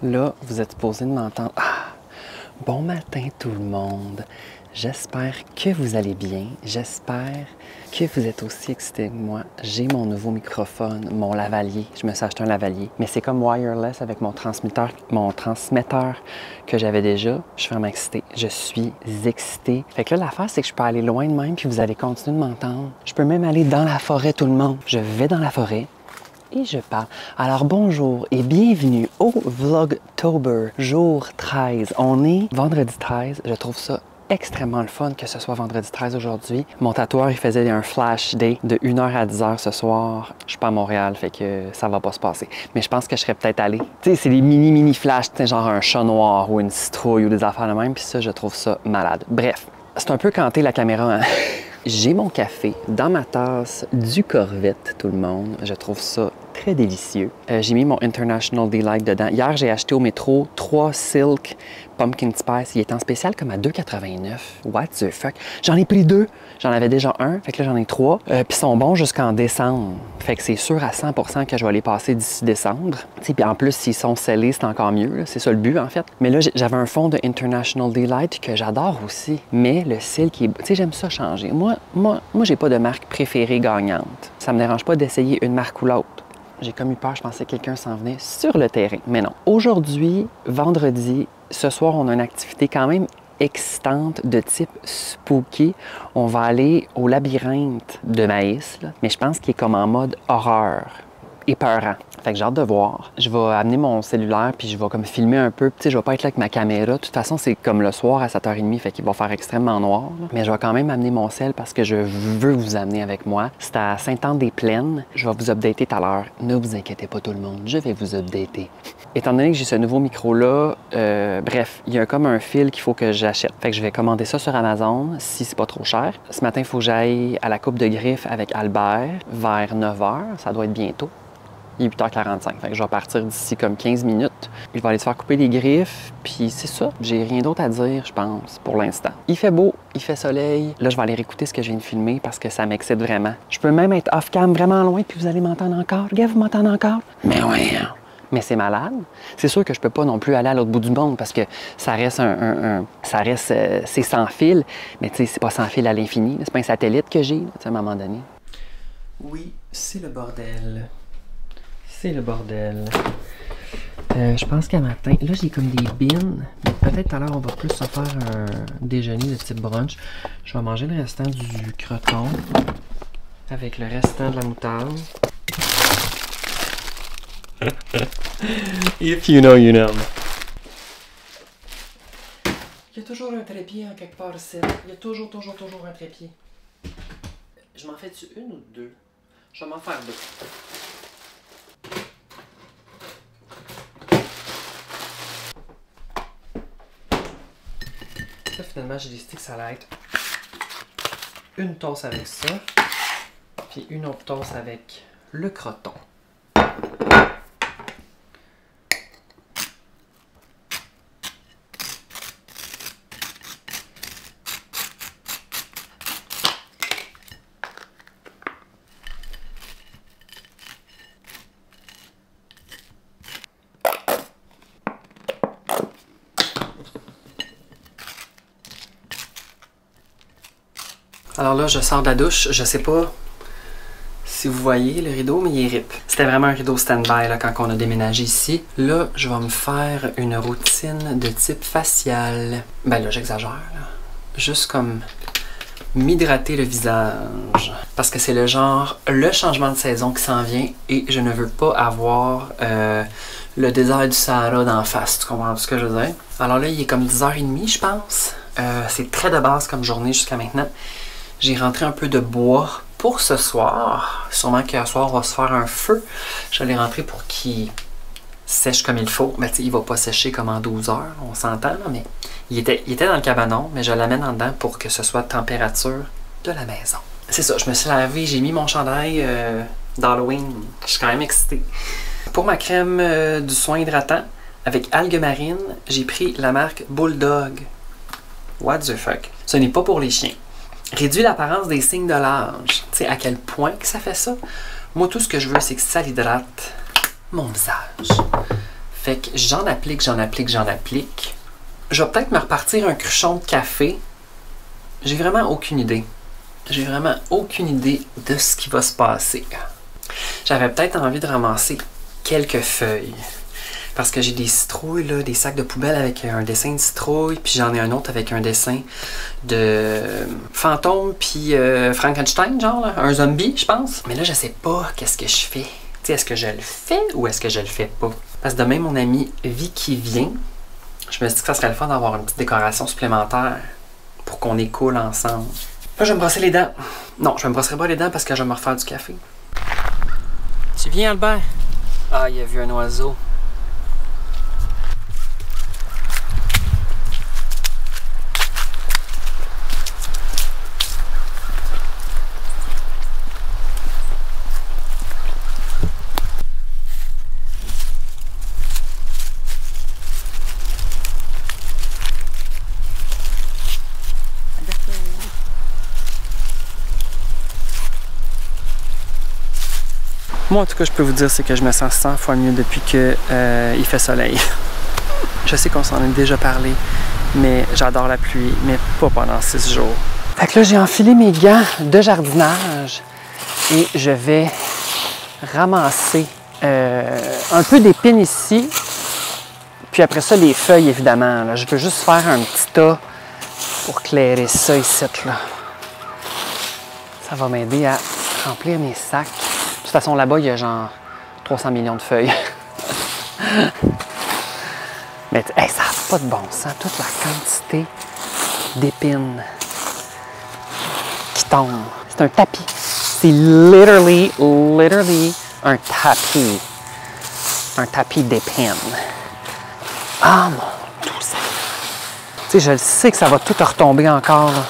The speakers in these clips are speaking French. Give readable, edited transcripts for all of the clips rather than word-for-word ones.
Là, vous êtes supposé de m'entendre. Ah! Bon matin tout le monde. J'espère que vous allez bien. J'espère que vous êtes aussi excités que moi. J'ai mon nouveau microphone, mon lavalier. Je me suis acheté un lavalier. Mais c'est comme wireless avec mon transmetteur que j'avais déjà. Je suis vraiment excitée. Je suis excitée. Fait que là, l'affaire, c'est que je peux aller loin de même puis vous allez continuer de m'entendre. Je peux même aller dans la forêt tout le monde. Je vais dans la forêt. Et je parle. Alors bonjour et bienvenue au Vlogtober, jour 13. On est vendredi 13. Je trouve ça extrêmement le fun que ce soit vendredi 13 aujourd'hui. Mon tatoueur, il faisait un flash day de 1h à 10h ce soir. Je suis pas à Montréal, fait que ça va pas se passer. Mais je pense que je serais peut-être allé. Tu sais, c'est des mini flashs, tu sais, genre un chat noir ou une citrouille ou des affaires de même. Puis ça, je trouve ça malade. Bref, c'est un peu canté la caméra, hein? J'ai mon café dans ma tasse du Corvette, tout le monde. Je trouve ça très délicieux. J'ai mis mon International Delight dedans. Hier, j'ai acheté au métro 3 Silk Pumpkin Spice. Il est en spécial comme à 2,89 $. What the fuck? J'en ai pris 2. J'en avais déjà un. Fait que là, j'en ai 3. Puis ils sont bons jusqu'en décembre. Fait que c'est sûr à 100% que je vais les passer d'ici décembre. Puis en plus, s'ils sont scellés, c'est encore mieux. C'est ça le but, en fait. Mais là, j'avais un fond de International Delight que j'adore aussi. Mais le Silk, tu sais, j'aime ça changer. Moi, j'ai pas de marque préférée gagnante. Ça me dérange pas d'essayer une marque ou l'autre. J'ai comme eu peur, je pensais que quelqu'un s'en venait sur le terrain. Mais non. Aujourd'hui, vendredi, ce soir, on a une activité quand même excitante de type spooky. On va aller au labyrinthe de maïs, là, mais je pense qu'il est comme en mode horreur, épeurant. Fait que j'ai hâte de voir. Je vais amener mon cellulaire puis je vais comme filmer un peu. Tu sais, je vais pas être là avec ma caméra. De toute façon, c'est comme le soir à 7h30, fait qu'il va faire extrêmement noir. Là. Mais je vais quand même amener mon sel parce que je veux vous amener avec moi. C'est à Sainte-Anne-des-Plaines. Je vais vous updater tout à l'heure. Ne vous inquiétez pas tout le monde, je vais vous updater. Étant donné que j'ai ce nouveau micro-là, bref, il y a comme un fil qu'il faut que j'achète. Fait que je vais commander ça sur Amazon si c'est pas trop cher. Ce matin, il faut que j'aille à la coupe de griffes avec Albert vers 9h. Ça doit être bientôt. Il est 8h45, fait que je vais partir d'ici comme 15 minutes. Il va aller se faire couper les griffes, puis c'est ça. J'ai rien d'autre à dire, je pense, pour l'instant. Il fait beau, il fait soleil. Là, je vais aller réécouter ce que je viens de filmer parce que ça m'excite vraiment. Je peux même être off-cam vraiment loin, puis vous allez m'entendre encore. Regarde, vous m'entendez encore? Mais ouais, mais c'est malade. C'est sûr que je peux pas non plus aller à l'autre bout du monde parce que ça reste c'est sans fil. Mais tu sais, c'est pas sans fil à l'infini. C'est pas un satellite que j'ai, à un moment donné. Oui, c'est le bordel. C'est le bordel. Je pense qu'à matin, là j'ai comme des bines. Peut-être tout à l'heure on va plus se faire un déjeuner de type brunch. Je vais manger le restant du croton avec le restant de la moutarde. If you know, you know. Il y a toujours un trépied en quelque part ici. Il y a toujours un trépied. Je m'en fais-tu une ou deux? Je vais m'en faire deux. Là, finalement, j'ai décidé que ça allait être une toast avec ça, puis une autre toast avec le croton. Alors là, je sors de la douche. Je sais pas si vous voyez le rideau, mais il est rip. C'était vraiment un rideau stand-by quand on a déménagé ici. Là, je vais me faire une routine de type facial. Ben là, j'exagère. Juste comme m'hydrater le visage. Parce que c'est le changement de saison qui s'en vient et je ne veux pas avoir le désert du Sahara d'en face. Tu comprends ce que je veux dire? Alors là, il est comme 10h30, je pense. C'est très de base comme journée jusqu'à maintenant. J'ai rentré un peu de bois pour ce soir. Sûrement qu'un soir, on va se faire un feu. Je l'ai rentré pour qu'il sèche comme il faut. Mais il va pas sécher comme en 12 heures, on s'entend, mais il était dans le cabanon, mais je l'amène en dedans pour que ce soit température de la maison. C'est ça, je me suis lavé, j'ai mis mon chandail d'Halloween. Je suis quand même excitée. Pour ma crème du soin hydratant, avec algues marines, j'ai pris la marque Bulldog. What the fuck? Ce n'est pas pour les chiens. Réduit l'apparence des signes de l'âge. Tu sais à quel point que ça fait ça? Moi, tout ce que je veux, c'est que ça hydrate mon visage. Fait que j'en applique. Je vais peut-être me repartir un cruchon de café. J'ai vraiment aucune idée. J'ai vraiment aucune idée de ce qui va se passer. J'avais peut-être envie de ramasser quelques feuilles. Parce que j'ai des citrouilles, là, des sacs de poubelle avec un dessin de citrouille, puis j'en ai un autre avec un dessin de fantôme, puis Frankenstein, genre, là, un zombie, je pense. Mais là, je sais pas qu'est-ce que je fais. Tu sais, est-ce que je le fais ou est-ce que je le fais pas? Parce que demain, mon ami Vicky vient. Je me suis dit que ça serait le fun d'avoir une petite décoration supplémentaire pour qu'on écoule ensemble. Là, je vais me brosser les dents. Non, je me brosserai pas les dents parce que je vais me refaire du café. Tu viens, Albert? Ah, il a vu un oiseau. Moi, en tout cas, je peux vous dire, c'est que je me sens 100 fois mieux depuis qu'il fait soleil. Je sais qu'on s'en est déjà parlé, mais j'adore la pluie, mais pas pendant 6 jours. Fait que là, j'ai enfilé mes gants de jardinage et je vais ramasser un peu d'épines ici. Puis après ça, les feuilles, évidemment. Là. Je veux juste faire un petit tas pour clairer ça ici. Là. Ça va m'aider à remplir mes sacs. De toute façon, là-bas, il y a genre 300 millions de feuilles. Mais hey, ça n'a pas de bon sens, toute la quantité d'épines qui tombent. C'est un tapis. C'est literally un tapis. Un tapis d'épines. Ah, mon doux Seigneur. Tu sais, je le sais que ça va tout retomber encore, là,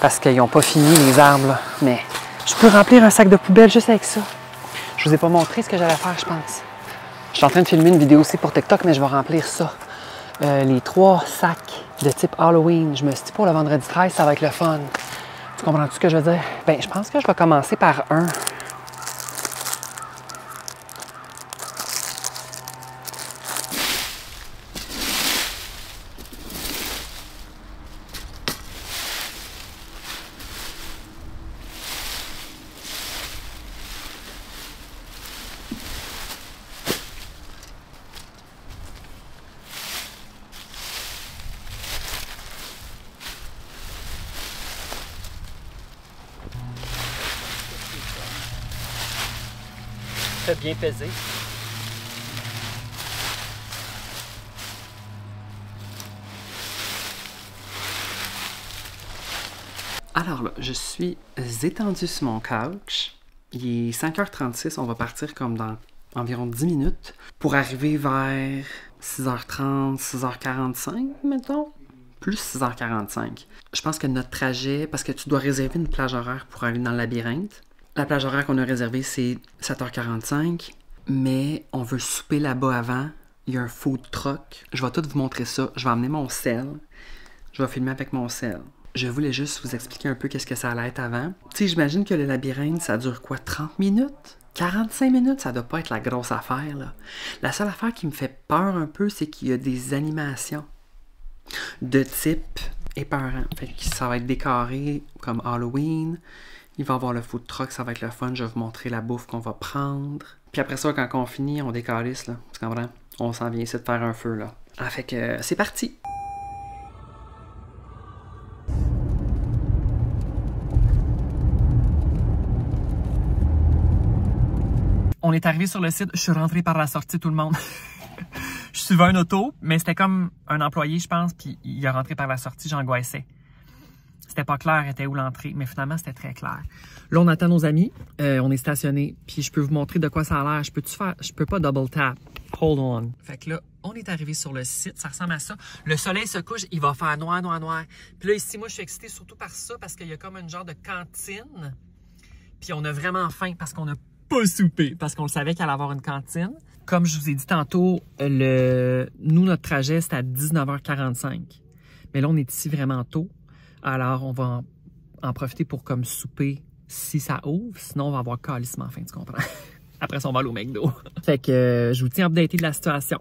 parce qu'ils n'ont pas fini les arbres, là, mais... Je peux remplir un sac de poubelle juste avec ça. Je vous ai pas montré ce que j'allais faire, je pense. Je suis en train de filmer une vidéo aussi pour TikTok, mais je vais remplir ça. Les 3 sacs de type Halloween. Je me suis dit pour le vendredi 13, ça va être le fun. Tu comprends-tu ce que je veux dire? Ben, je pense que je vais commencer par un. Fait bien peser. Alors là, je suis étendu sur mon couch. Il est 5h36, on va partir comme dans environ 10 minutes pour arriver vers 6h30, 6h45, mettons. Plus 6h45. Je pense que notre trajet, parce que tu dois réserver une plage horaire pour aller dans le labyrinthe. La plage horaire qu'on a réservée, c'est 7h45, mais on veut souper là-bas avant. Il y a un food truck. Je vais tout vous montrer ça. Je vais emmener mon sel. Je vais filmer avec mon sel. Je voulais juste vous expliquer un peu qu'est-ce que ça allait être avant. Tu sais, j'imagine que le labyrinthe, ça dure quoi, 30 minutes? 45 minutes, ça doit pas être la grosse affaire, là. La seule affaire qui me fait peur un peu, c'est qu'il y a des animations de type épeurant. Fait que ça va être décoré comme Halloween. Il va y avoir le food truck, ça va être le fun. Je vais vous montrer la bouffe qu'on va prendre. Puis après ça, quand on finit, on décalisse, là. Tu comprends? On s'en vient ici de faire un feu, là. Ah, fait que c'est parti! On est arrivé sur le site, je suis rentré par la sortie, tout le monde. Je suivais un auto, mais c'était comme un employé, je pense, puis il est rentré par la sortie, j'angoissais. C'était pas clair, était où l'entrée, mais finalement, c'était très clair. Là, on attend nos amis, on est stationné, puis je peux vous montrer de quoi ça a l'air. Je peux pas double tap. Hold on. Fait que là, on est arrivé sur le site, ça ressemble à ça. Le soleil se couche, il va faire noir, noir, noir. Puis là, ici, moi, je suis excitée surtout par ça, parce qu'il y a comme une genre de cantine. Puis on a vraiment faim, parce qu'on a pas soupé, parce qu'on le savait qu'il allait avoir une cantine. Comme je vous ai dit tantôt, nous, notre trajet, c'était à 19h45. Mais là, on est ici vraiment tôt. Alors, on va en profiter pour comme souper si ça ouvre. Sinon, on va avoir calissement faim, tu comprends? après son vol au McDo. Fait que je vous tiens updaté de la situation.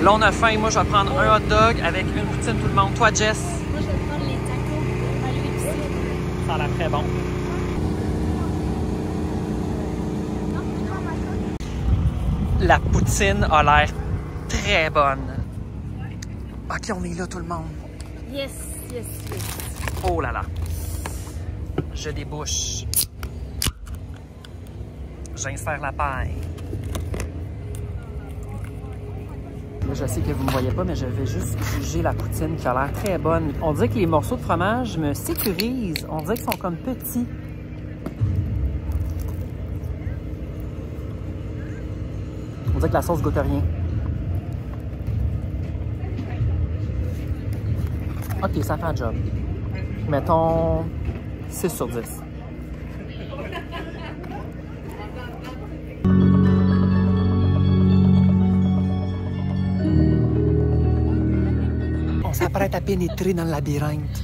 Là, on a faim. Moi, je vais prendre un hot dog avec une poutine tout le monde. Toi, Jess? Moi, je vais prendre les tacos à l'huile. Ça a l'air très bon. La poutine a l'air très bonne. OK, on est là, tout le monde. Yes, yes, yes. Oh là là. Je débouche. J'insère la paille. Là, je sais que vous ne me voyez pas, mais je vais juste juger la poutine qui a l'air très bonne. On dirait que les morceaux de fromage me sécurisent. On dirait qu'ils sont comme petits. On dirait que la sauce goûte rien. OK, ça fait un job. Mettons 6 sur 10. On s'apprête à pénétrer dans le labyrinthe.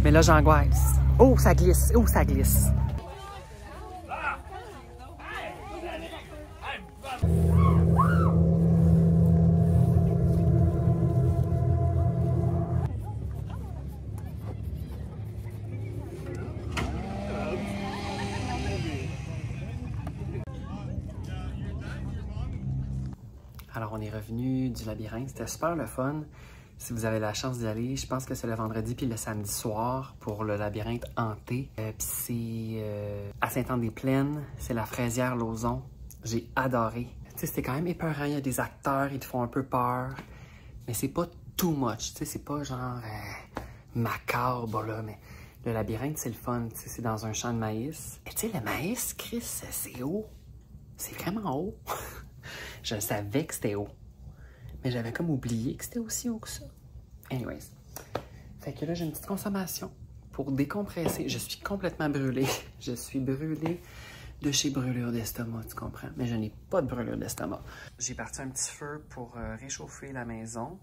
Mais là, j'angoisse. Oh, ça glisse. Oh, ça glisse. Alors, on est revenu du labyrinthe. C'était super le fun. Si vous avez la chance d'y aller, je pense que c'est le vendredi puis le samedi soir pour le labyrinthe hanté. Puis c'est à Sainte-Anne-des-Plaines. C'est la fraisière Lauzon. J'ai adoré. Tu sais, c'était quand même épeurant. Il y a des acteurs, ils te font un peu peur. Mais c'est pas too much. Tu sais, c'est pas genre macabre, là. Mais le labyrinthe, c'est le fun. Tu sais, c'est dans un champ de maïs. Et tu sais, le maïs, Chris, c'est haut. C'est vraiment haut. Je savais que c'était haut. Mais j'avais comme oublié que c'était aussi haut que ça. Anyways. Fait que là, j'ai une petite consommation pour décompresser. Je suis complètement brûlée. Je suis brûlée de chez brûlure d'estomac, tu comprends? Mais je n'ai pas de brûlure d'estomac. J'ai parti un petit feu pour réchauffer la maison.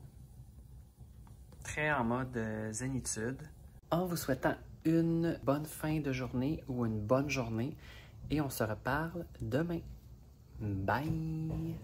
Très en mode zénitude. En vous souhaitant une bonne fin de journée ou une bonne journée. Et on se reparle demain. Bye!